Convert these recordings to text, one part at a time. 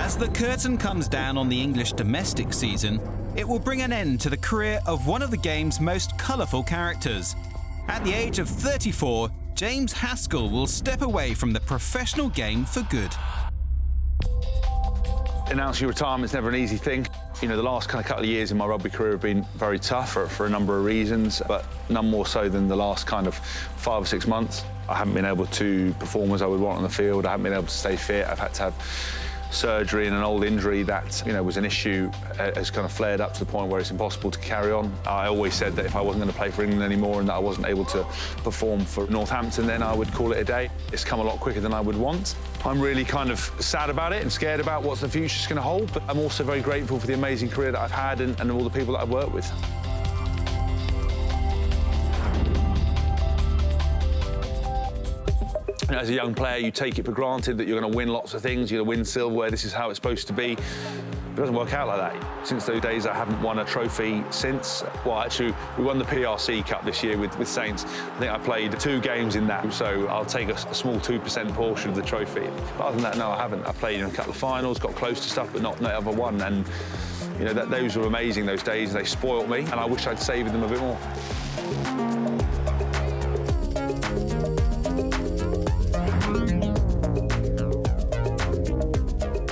As the curtain comes down on the English domestic season, it will bring an end to the career of one of the game's most colourful characters. At the age of 34, James Haskell will step away from the professional game for good. Announcing your retirement is never an easy thing. You know, the last kind of couple of years in my rugby career have been very tough for a number of reasons, but none more so than the last kind of 5 or 6 months. I haven't been able to perform as I would want on the field. I haven't been able to stay fit. I've had to have surgery and an old injury that, you know, was an issue, has kind of flared up to the point where it's impossible to carry on. I always said that if I wasn't going to play for England anymore and that I wasn't able to perform for Northampton, then I would call it a day. It's come a lot quicker than I would want. I'm really kind of sad about it and scared about what the future's going to hold, but I'm also very grateful for the amazing career that I've had and all the people that I've worked with. As a young player, you take it for granted that you're going to win lots of things, you're going to win silverware, this is how it's supposed to be. It doesn't work out like that. Since those days, I haven't won a trophy since. Well, actually, we won the PRC Cup this year with Saints. I think I played 2 games in that, so I'll take a small 2% portion of the trophy. But other than that, no, I haven't. I played in a couple of finals, got close to stuff, but not ever won. And, you know, those were amazing, those days. They spoilt me, and I wish I'd savoured them a bit more.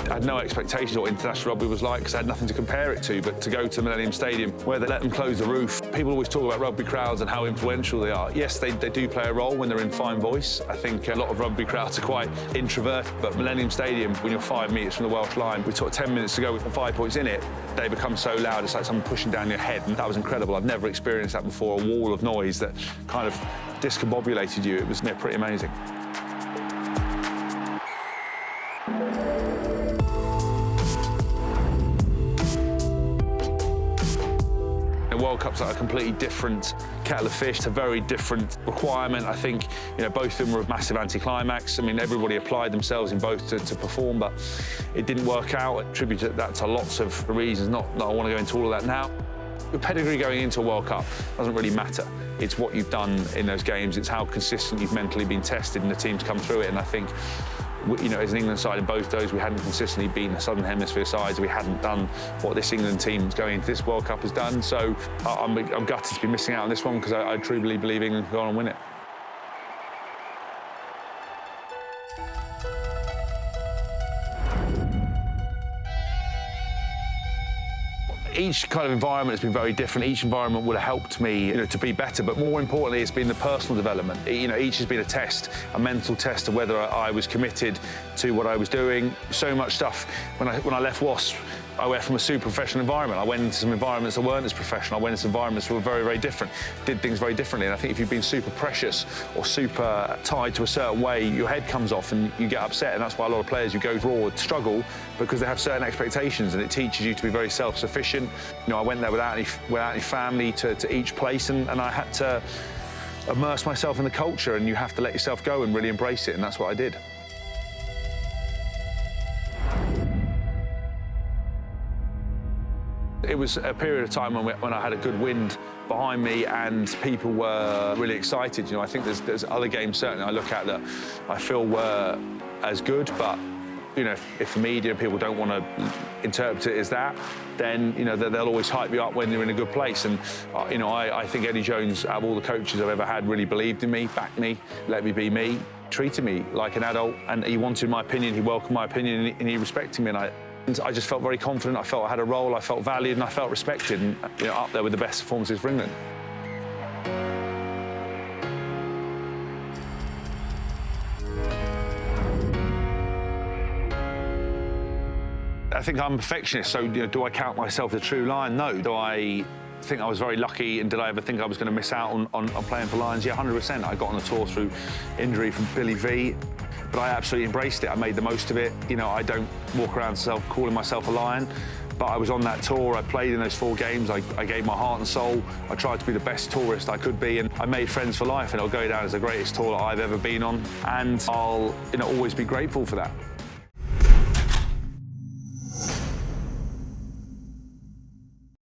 I had no expectations of what international rugby was like because I had nothing to compare it to, but to go to Millennium Stadium where they let them close the roof. People always talk about rugby crowds and how influential they are. Yes, they do play a role when they're in fine voice. I think a lot of rugby crowds are quite introverted, but Millennium Stadium, when you're 5 metres from the Welsh line, we took 10 minutes to go with 5 points in it, they become so loud, it's like someone pushing down your head, and that was incredible. I've never experienced that before, a wall of noise that kind of discombobulated you. It was pretty amazing. World Cups are a completely different kettle of fish. It's a very different requirement. I think, you know, both of them were a massive anticlimax. I mean, everybody applied themselves in both to perform, but it didn't work out. I attribute that to lots of reasons. Not I want to go into all of that now. The pedigree going into a World Cup doesn't really matter. It's what you've done in those games. It's how consistent you've mentally been tested and the team's come through it. And I think, you know, as an England side in both those, we hadn't consistently beaten the Southern Hemisphere sides. We hadn't done what this England team going into this World Cup has done. So I'm gutted to be missing out on this one because I truly believe England can go on and win it. Each kind of environment has been very different. Each environment would have helped me, you know, to be better. But more importantly, it's been the personal development. You know, each has been a test, a mental test of whether I was committed to what I was doing. So much stuff. When I left Wasps, I went from a super professional environment. I went into some environments that weren't as professional. I went into environments that were very, very different, did things very differently. And I think if you've been super precious or super tied to a certain way, your head comes off and you get upset. And that's why a lot of players who go abroad struggle because they have certain expectations and it teaches you to be very self-sufficient. You know, I went there without any family to each place and I had to immerse myself in the culture, and you have to let yourself go and really embrace it, and that's what I did. It was a period of time when I had a good wind behind me and people were really excited. You know, I think there's other games certainly I look at that I feel were as good, but you know, if the media and people don't want to interpret it as that, then, you know, they'll always hype you up when you're in a good place. And, you know, I think Eddie Jones, out of all the coaches I've ever had, really believed in me, backed me, let me be me, treated me like an adult, and he wanted my opinion, he welcomed my opinion, and he respected me. And I just felt very confident. I felt I had a role, I felt valued, and I felt respected, and, you know, up there with the best performances for England. I think I'm a perfectionist, so, you know, do I count myself as a true Lion? No. Do I think I was very lucky, and did I ever think I was going to miss out on playing for Lions? Yeah, 100%. I got on the tour through injury from Billy V, but I absolutely embraced it. I made the most of it. You know, I don't walk around calling myself a Lion, but I was on that tour. I played in those 4 games. I gave my heart and soul. I tried to be the best tourist I could be, and I made friends for life, and it'll go down as the greatest tour that I've ever been on, and I'll, you know, always be grateful for that.